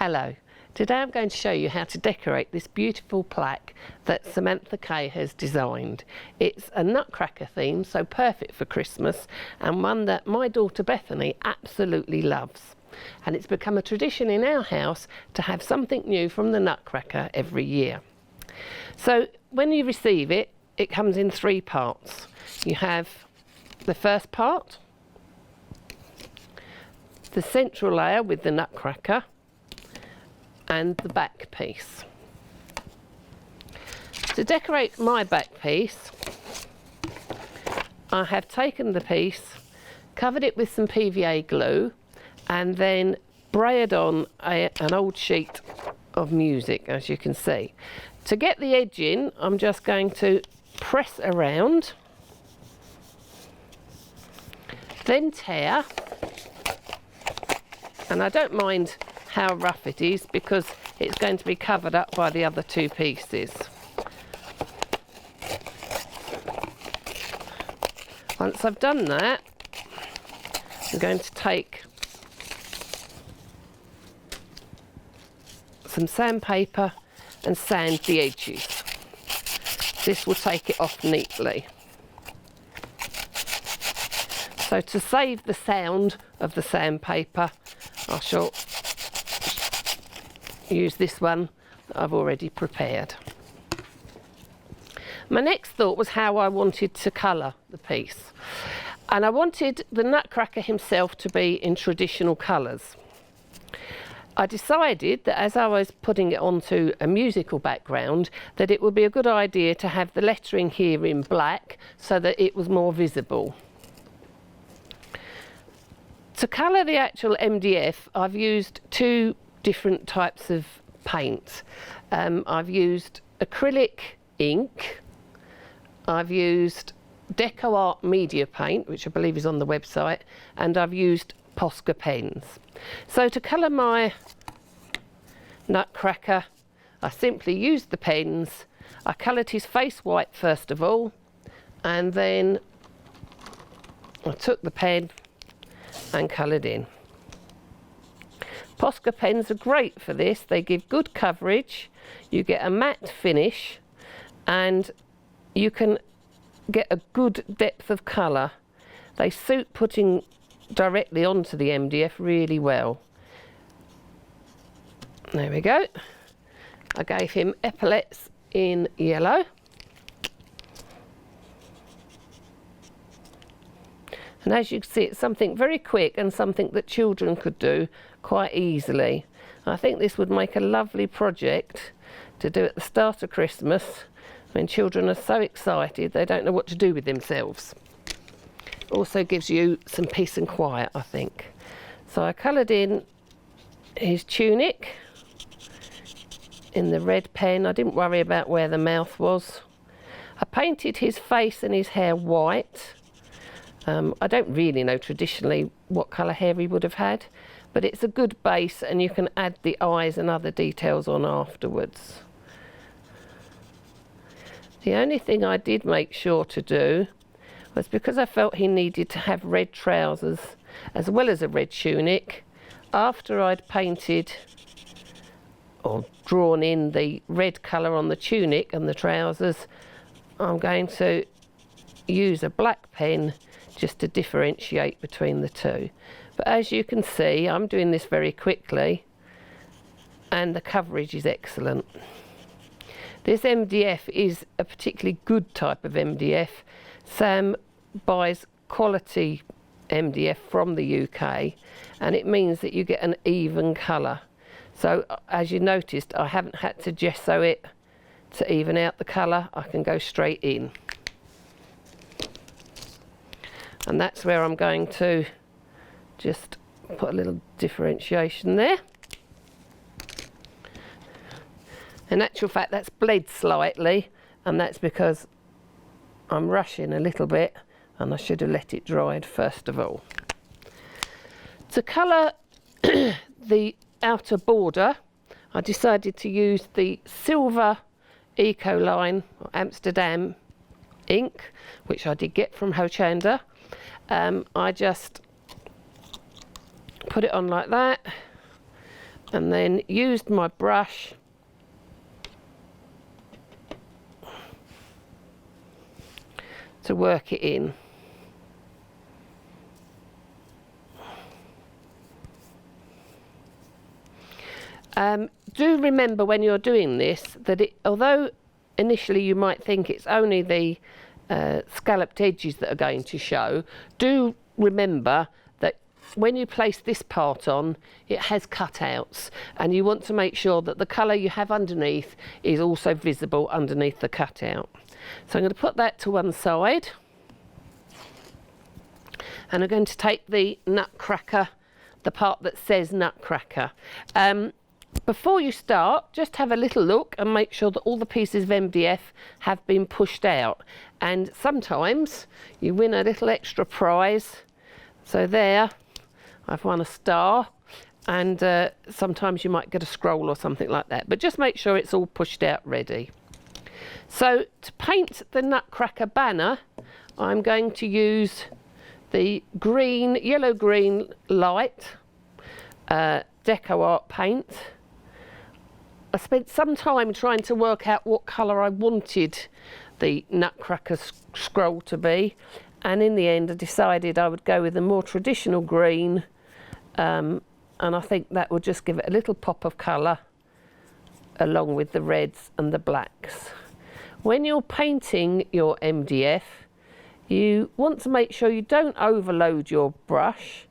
Hello, today I'm going to show you how to decorate this beautiful plaque that Samantha K has designed. It's a Nutcracker theme, so perfect for Christmas, and one that my daughter Bethany absolutely loves. And it's become a tradition in our house to have something new from the Nutcracker every year. So when you receive it, it comes in 3 parts. You have the first part, the central layer with the Nutcracker, and the back piece. To decorate my back piece, I have taken the piece, covered it with some PVA glue, and then braided on an old sheet of music, as you can see. To get the edge in, I'm just going to press around, then tear, and I don't mind how rough it is because it's going to be covered up by the other 2 pieces. Once I've done that, I'm going to take some sandpaper and sand the edges. This will take it off neatly. So to save the sound of the sandpaper, I shall use this one that I've already prepared. My next thought was how I wanted to colour the piece, and I wanted the Nutcracker himself to be in traditional colours. I decided that as I was putting it onto a musical background, that it would be a good idea to have the lettering here in black so that it was more visible. To colour the actual MDF, I've used 2 different types of paint. I've used acrylic ink, I've used Deco Art Media paint, which I believe is on the website, and I've used Posca pens. So to colour my Nutcracker, I simply used the pens. I coloured his face white first of all, and then I took the pen and coloured in. Posca pens are great for this. They give good coverage, you get a matte finish, and you can get a good depth of colour. They suit putting directly onto the MDF really well. There we go. I gave him epaulets in yellow. And as you can see, it's something very quick and something that children could do quite easily. I think this would make a lovely project to do at the start of Christmas when children are so excited they don't know what to do with themselves. Also gives you some peace and quiet, I think. So I coloured in his tunic in the red pen. I didn't worry about where the mouth was. I painted his face and his hair white. I don't really know traditionally what colour hair he would have had, but it's a good base and you can add the eyes and other details on afterwards. The only thing I did make sure to do was, because I felt he needed to have red trousers as well as a red tunic, after I'd painted or drawn in the red colour on the tunic and the trousers, I'm going to use a black pen just to differentiate between the 2. But as you can see, I'm doing this very quickly and the coverage is excellent. This MDF is a particularly good type of MDF. Sam buys quality MDF from the UK, and it means that you get an even colour. So as you noticed, I haven't had to gesso it to even out the colour. I can go straight in. And that's where I'm going to just put a little differentiation there. In actual fact, that's bled slightly, and that's because I'm rushing a little bit and I should have let it dry first of all. To colour the outer border, I decided to use the silver Ecoline or Amsterdam ink, which I did get from Hochanda. I just put it on like that, and then used my brush to work it in. Do remember when you're doing this that although initially you might think it's only the scalloped edges that are going to show, do remember that when you place this part on, it has cutouts, and you want to make sure that the colour you have underneath is also visible underneath the cutout. So I'm going to put that to one side, and I'm going to take the Nutcracker, the part that says Nutcracker. Before you start, just have a little look and make sure that all the pieces of MDF have been pushed out. And sometimes you win a little extra prize. So there, I've won a star, and sometimes you might get a scroll or something like that. But just make sure it's all pushed out ready. So to paint the Nutcracker banner, I'm going to use the green, yellow-green light Deco Art paint. I spent some time trying to work out what colour I wanted the Nutcracker scroll to be, and in the end I decided I would go with a more traditional green, and I think that would just give it a little pop of colour along with the reds and the blacks. When you're painting your MDF, you want to make sure you don't overload your brush.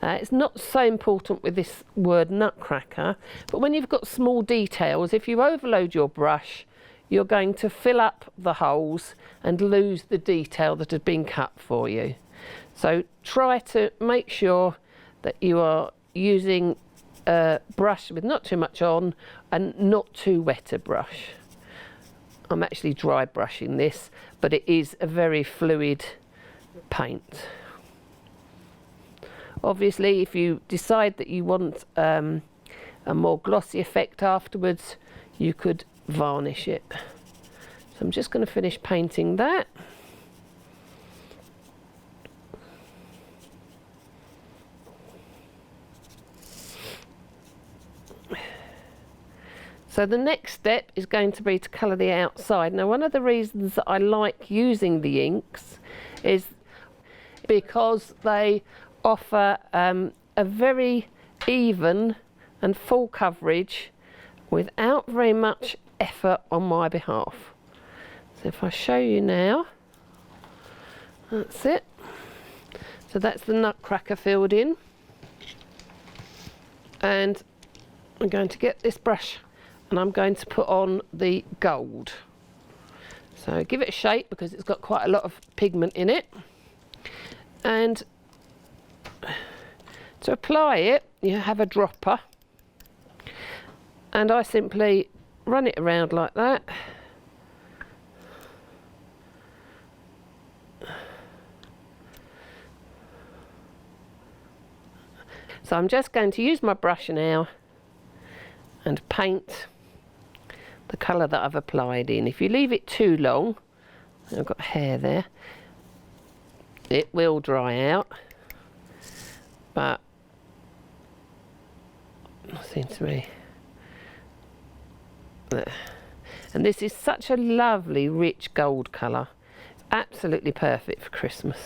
It's not so important with this word Nutcracker, but when you've got small details, if you overload your brush, you're going to fill up the holes and lose the detail that had been cut for you. So try to make sure that you are using a brush with not too much on and not too wet a brush. I'm actually dry brushing this, but it is a very fluid paint. Obviously, if you decide that you want a more glossy effect afterwards, you could varnish it. So I'm just going to finish painting that. So the next step is going to be to colour the outside. Now, one of the reasons that I like using the inks is because they offer a very even and full coverage without very much effort on my behalf. So if I show you now, that's it. So that's the Nutcracker filled in, and I'm going to get this brush and I'm going to put on the gold. So give it a shake because it's got quite a lot of pigment in it, and to apply it you have a dropper, and I simply run it around like that. So I'm just going to use my brush now and paint the colour that I've applied in. If you leave it too long, I've got hair there, it will dry out, but it seems to be there. And this is such a lovely rich gold colour. It's absolutely perfect for Christmas.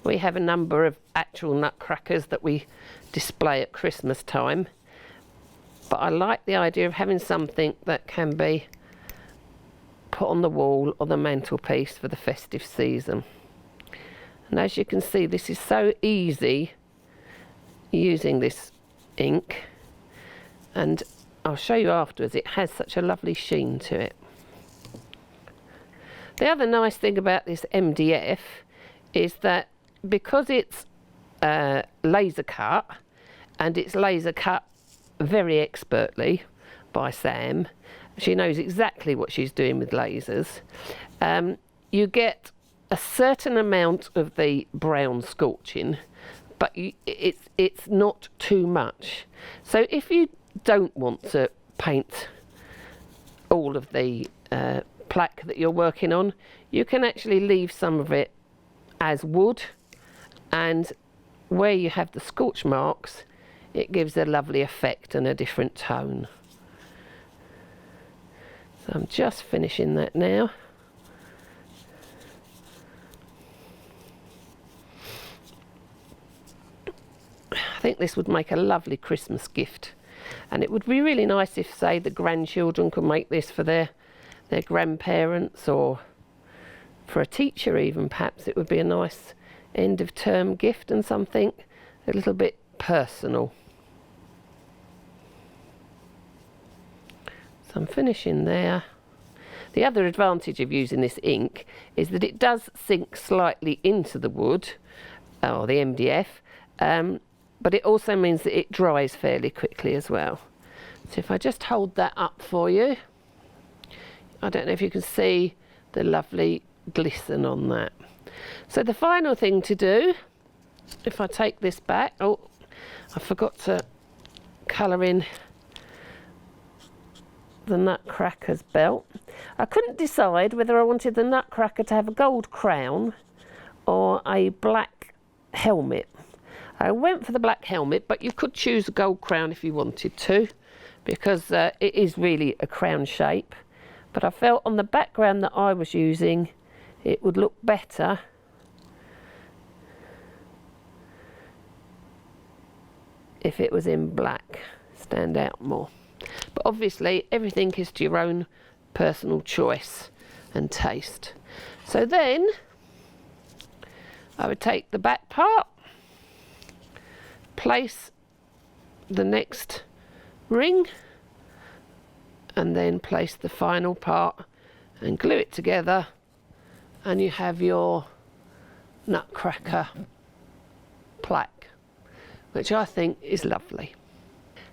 We have a number of actual nutcrackers that we display at Christmas time, but I like the idea of having something that can be put on the wall or the mantelpiece for the festive season. And as you can see, this is so easy using this ink, and I'll show you afterwards, it has such a lovely sheen to it. The other nice thing about this MDF is that because it's laser cut, and it's laser cut very expertly by Sam, she knows exactly what she's doing with lasers, you get a certain amount of the brown scorching, but it's not too much. So if you don't want to paint all of the plaque that you're working on, you can actually leave some of it as wood and where you have the scorch marks, it gives a lovely effect and a different tone. So I'm just finishing that now. I think this would make a lovely Christmas gift, and it would be really nice if, say, the grandchildren could make this for their grandparents, or for a teacher even. Perhaps it would be a nice end of term gift and something a little bit personal. So I'm finishing there. The other advantage of using this ink is that it does sink slightly into the wood, or the MDF, but it also means that it dries fairly quickly as well. So if I just hold that up for you, I don't know if you can see the lovely glisten on that. So the final thing to do, if I take this back, oh, I forgot to colour in the Nutcracker's belt. I couldn't decide whether I wanted the Nutcracker to have a gold crown or a black helmet. I went for the black helmet, but you could choose a gold crown if you wanted to, because it is really a crown shape. But I felt on the background that I was using, it would look better if it was in black, stand out more. But obviously everything is to your own personal choice and taste. So then I would take the back part, place the next ring, and then place the final part and glue it together, and you have your Nutcracker plaque, which I think is lovely.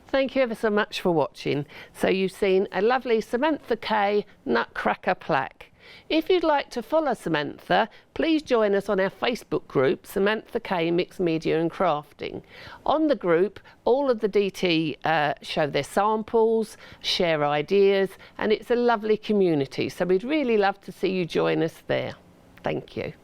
Thank you ever so much for watching. So you've seen a lovely Samantha K Nutcracker plaque. If you'd like to follow Samantha, please join us on our Facebook group, Samantha K Mixed Media and Crafting. On the group, all of the DT show their samples, share ideas, and it's a lovely community. So we'd really love to see you join us there. Thank you.